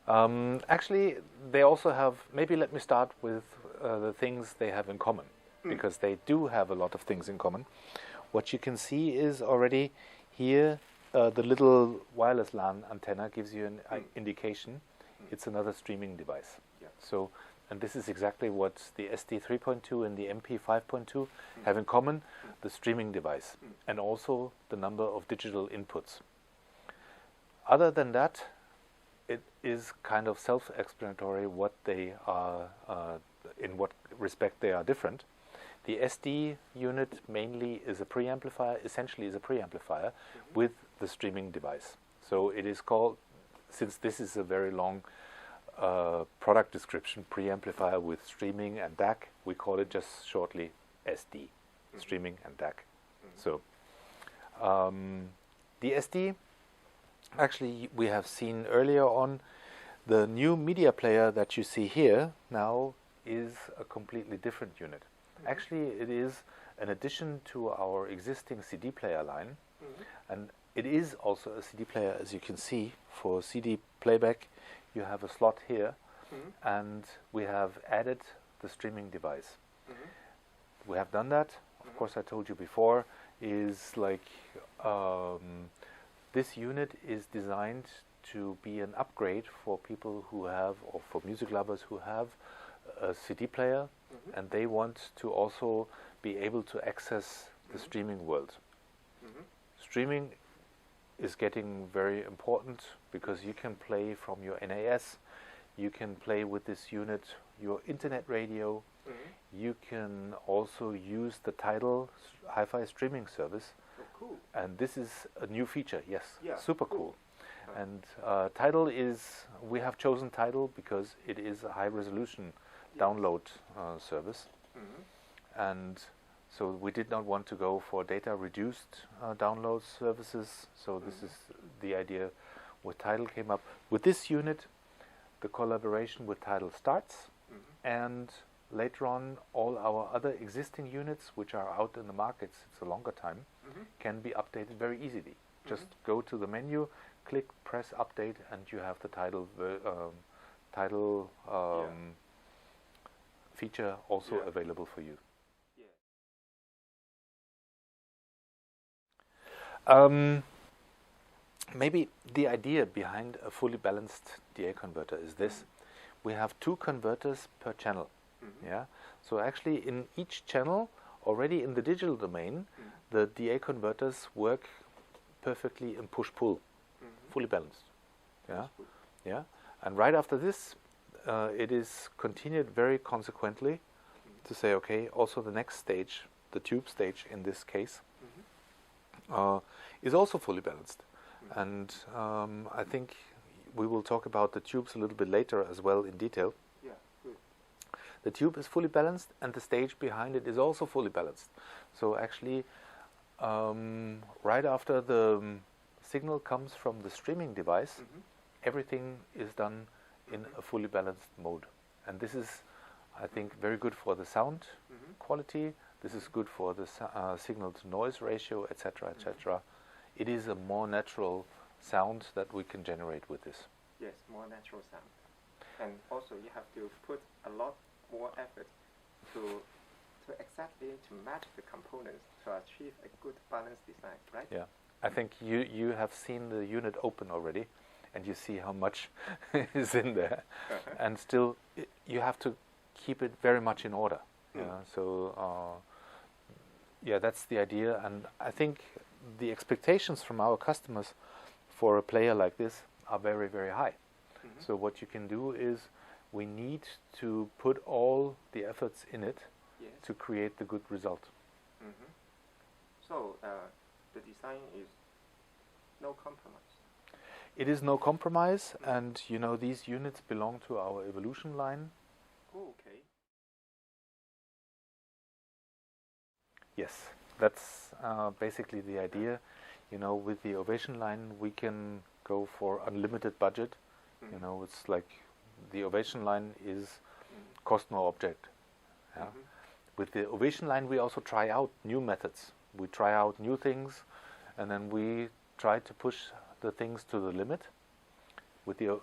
Actually, they also have, maybe let me start with the things they have in common, because they do have a lot of things in common. What you can see is already here, the little wireless LAN antenna gives you an indication. It's another streaming device. Yeah. So, and this is exactly what the SD 3.2 and the MP 5.2 have in common, the streaming device, and also the number of digital inputs. Other than that, it is kind of self-explanatory what they are, in what respect they are different. The SD unit mainly is a preamplifier, essentially is a preamplifier with the streaming device. So it is called, since this is a very long product description, preamplifier with streaming and DAC, we call it just shortly SD, streaming and DAC. So the SD, actually we have seen earlier on, the new media player that you see here now is a completely different unit. Actually, it is an addition to our existing CD player line, and it is also a CD player, as you can see. For CD playback, you have a slot here, and we have added the streaming device. We have done that. Of course, I told you before, is like this unit is designed to be an upgrade for people who have, or for music lovers who have, a CD player, and they want to also be able to access the streaming world. Streaming is getting very important because you can play from your NAS, you can play with this unit your internet radio, you can also use the Tidal hi-fi streaming service. Oh, cool. And this is a new feature, yes, Yeah, super cool. And Tidal is, we have chosen Tidal because it is a high resolution download service, and so we did not want to go for data reduced download services, so this is the idea with Tidal came up. With this unit, the collaboration with Tidal starts, and later on all our other existing units which are out in the markets, it's a longer time, can be updated very easily. Just go to the menu, click, press update, and you have the Tidal feature also available for you. Maybe the idea behind a fully balanced DA converter is this. We have 2 converters per channel. Yeah. So actually in each channel, already in the digital domain, the DA converters work perfectly in push-pull, fully balanced. Yeah. Yeah. And right after this, it is continued very consequently to say, okay, also the next stage, the tube stage in this case, is also fully balanced. And I think we will talk about the tubes a little bit later as well in detail. Yeah, good. The tube is fully balanced and the stage behind it is also fully balanced. So actually, right after the signal comes from the streaming device, everything is done in a fully balanced mode. And this is, I think, very good for the sound quality. This is good for the signal to noise ratio, etc., etc. It is a more natural sound that we can generate with this. Yes, more natural sound. And also you have to put a lot more effort to exactly to match the components to achieve a good balanced design, right? Yeah. I think you have seen the unit open already, and you see how much is in there. And still, you have to keep it very much in order. Yeah. So, yeah, that's the idea. And I think the expectations from our customers for a player like this are very, very high. So what you can do is we need to put all the efforts in it to create the good result. So the design is no compromise. It is no compromise, and you know, these units belong to our Evolution line. Oh, okay. Yes, that's basically the idea. You know, with the Ovation line, we can go for unlimited budget. You know, it's like the Ovation line is cost no object. Yeah. With the Ovation line, we also try out new methods. We try out new things, and then we try to push the things to the limit. With the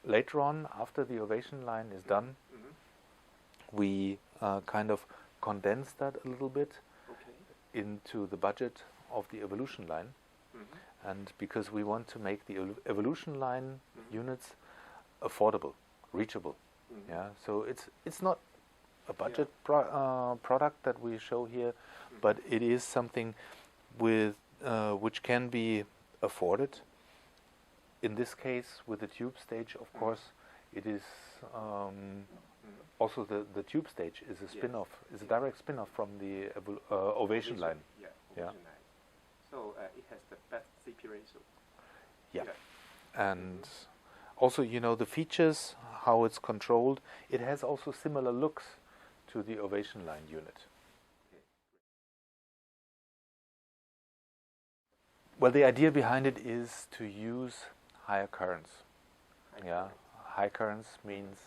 later on, after the ovation line is done, we kind of condense that a little bit into the budget of the evolution line. And because we want to make the evolution line units affordable, reachable. Yeah, so it's not a budget product that we show here, but it is something with which can be afforded. In this case, with the tube stage, of course, it is also the tube stage is a spin-off, is a direct spin-off from the ovation line. Yeah. So it has the best CP ratio. Yeah. And also, you know, the features, how it's controlled, it has also similar looks to the ovation line unit. Well, the idea behind it is to use higher currents. High currents means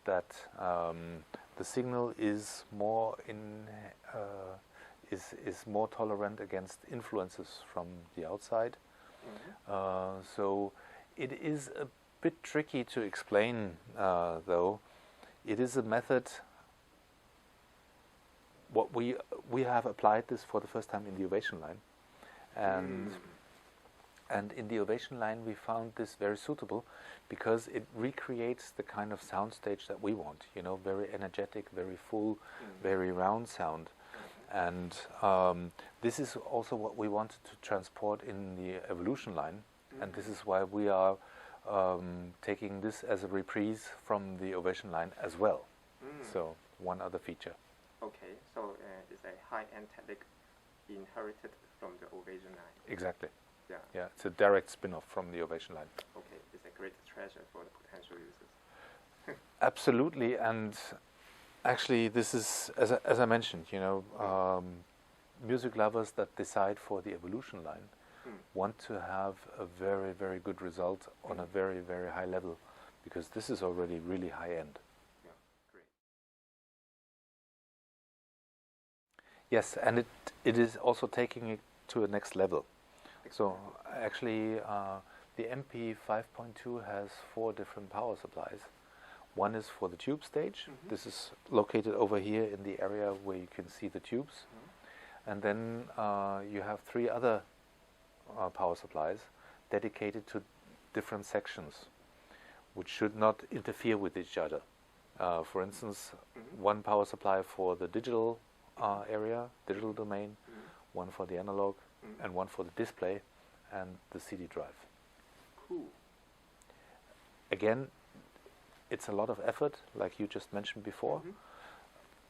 that the signal is more is more tolerant against influences from the outside. So it is a bit tricky to explain, though. It is a method. What we have applied this for the first time in the ovation line, and in the ovation line we found this very suitable because it recreates the kind of sound stage that we want. You know, very energetic, very full, very round sound. And this is also what we wanted to transport in the evolution line, and this is why we are taking this as a reprise from the ovation line as well. So one other feature. Okay, so it's a high-end technique inherited from the ovation line. Exactly. Yeah. Yeah, it's a direct spin-off from the ovation line. Okay, it's a great treasure for the potential users. Absolutely, and actually, this is, as I mentioned, you know, music lovers that decide for the evolution line want to have a very, very good result on a very, very high level, because this is already really high end. Yeah, great. Yes, and it is also taking it to a next level. So actually, the MP 5.2 has 4 different power supplies. One is for the tube stage. This is located over here in the area where you can see the tubes. And then you have 3 other power supplies dedicated to different sections, which should not interfere with each other. For instance, one power supply for the digital area, digital domain, one for the analog, and one for the display and the CD drive. Cool. Again, it's a lot of effort, like you just mentioned before.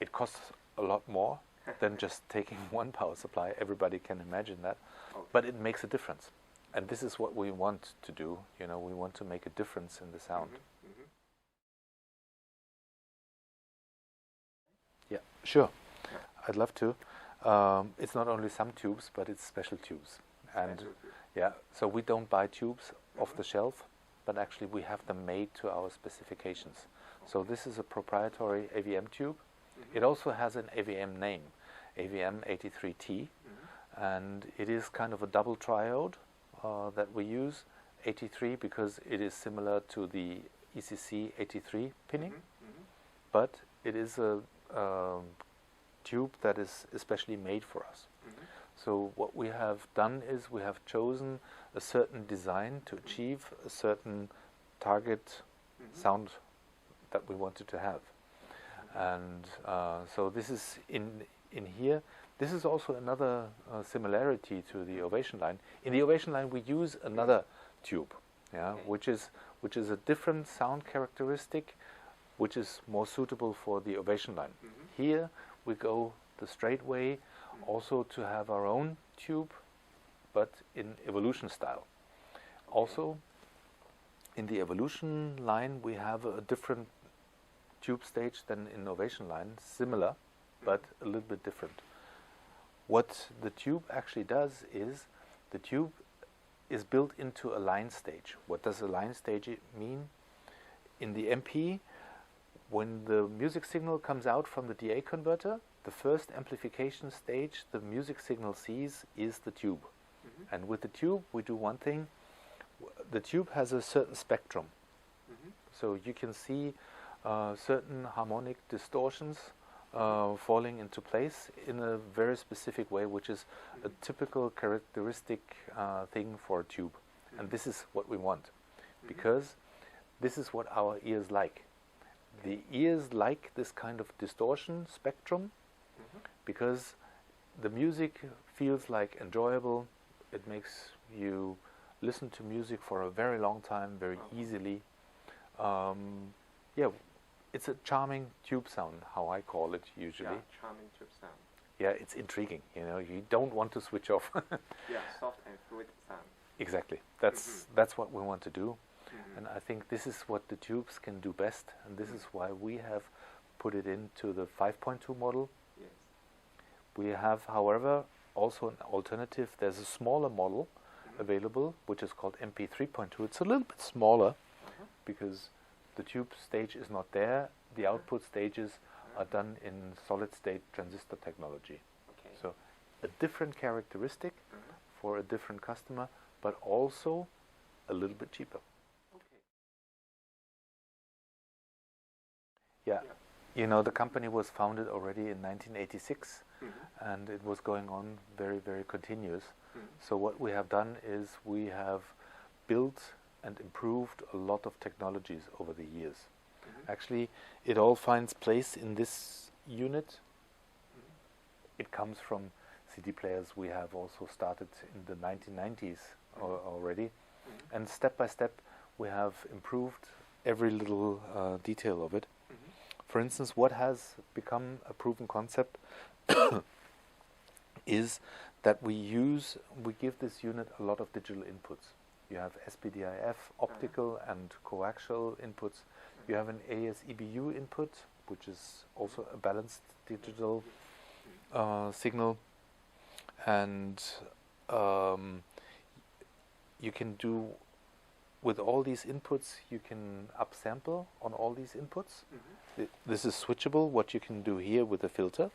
It costs a lot more than just taking one power supply. Everybody can imagine that. Okay. But it makes a difference. And this is what we want to do. You know, we want to make a difference in the sound. Yeah, sure. I'd love to. It's not only some tubes, but it's special tubes. And yeah, so we don't buy tubes off the shelf, but actually we have them made to our specifications. So this is a proprietary AVM tube. It also has an AVM name, AVM 83T, and it is kind of a double triode that we use, 83 because it is similar to the ECC 83 pinning, but it is a tube that is especially made for us. So what we have done is we have chosen a certain design to achieve a certain target sound that we wanted to have. And so this is in here. This is also another similarity to the ovation line. In the ovation line we use another tube, which is a different sound characteristic, which is more suitable for the ovation line. Here we go the straight way, also to have our own tube, but in evolution style. Also, in the evolution line we have a different tube stage than in ovation line, similar, but a little bit different. What the tube actually does is, the tube is built into a line stage. What does a line stage mean? In the MP, when the music signal comes out from the DA converter, the first amplification stage the music signal sees is the tube. And with the tube we do one thing. The tube has a certain spectrum. So you can see certain harmonic distortions falling into place in a very specific way, which is a typical characteristic thing for a tube. And this is what we want, because this is what our ears like. The ears like this kind of distortion spectrum because the music feels like enjoyable. It makes you listen to music for a very long time, very easily. Yeah, it's a charming tube sound, how I call it usually. Yeah, charming tube sound. Yeah, it's intriguing. You know, you don't want to switch off. Yeah, soft and fluid sound. Exactly. That's what we want to do. And I think this is what the tubes can do best, and this is why we have put it into the 5.2 model. Yes. We have, however, also an alternative. There's a smaller model available, which is called MP 3.2. It's a little bit smaller because the tube stage is not there. The output stages are done in solid-state transistor technology. Okay. So a different characteristic for a different customer, but also a little bit cheaper. Yeah, you know, the company was founded already in 1986, and it was going on very, very continuous. So what we have done is we have built and improved a lot of technologies over the years. Actually, it all finds place in this unit. It comes from CD players we have also started in the 1990s already, and step by step we have improved every little detail of it. For instance, what has become a proven concept is that we give this unit a lot of digital inputs. You have SPDIF, optical and coaxial inputs. You have an ASEBU input, which is also a balanced digital signal. And you can do, with all these inputs, you can upsample on all these inputs. This is switchable, what you can do here with the filter.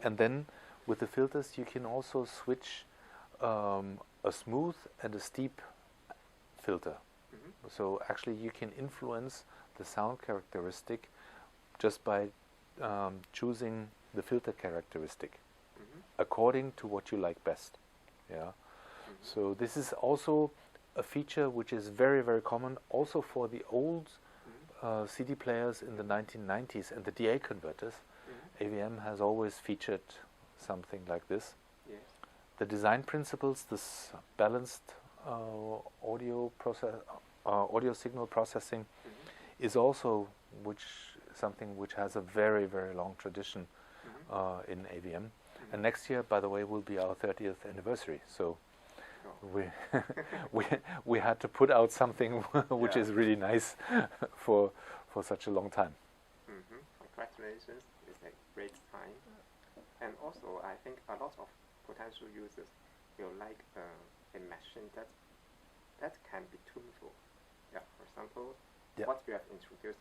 And then with the filters you can also switch a smooth and a steep filter. So actually you can influence the sound characteristic just by choosing the filter characteristic according to what you like best. Yeah. So this is also a feature which is very, very common also for the old CD players in the 1990s and the DA converters. AVM has always featured something like this. Yes. The design principles, this balanced audio signal processing, is also something which has a very, very long tradition in AVM. And next year, by the way, will be our 30th anniversary. So we had to put out something which is really nice for such a long time. Congratulations! It's a great time, and also I think a lot of potential users will like a machine that can be tunable. Yeah, for example, what we have introduced,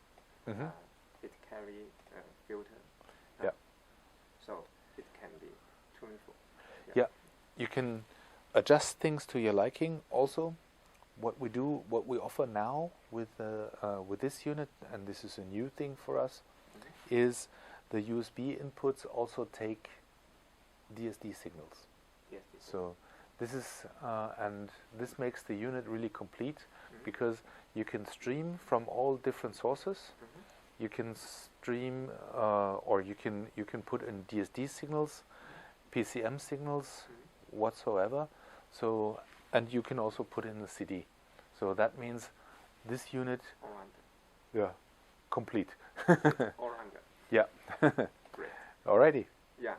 it carries a filter. So it can be tunable. Yeah, you can adjust things to your liking. Also, what we offer now with this unit, and this is a new thing for us, is the USB inputs also take DSD signals. Yes. So this is and this makes the unit really complete because you can stream from all different sources. You can stream or you can put in DSD signals, PCM signals, whatsoever. So, and you can also put in the CD. So that means this unit, complete. All under. Yeah. Great. Alrighty. Yeah.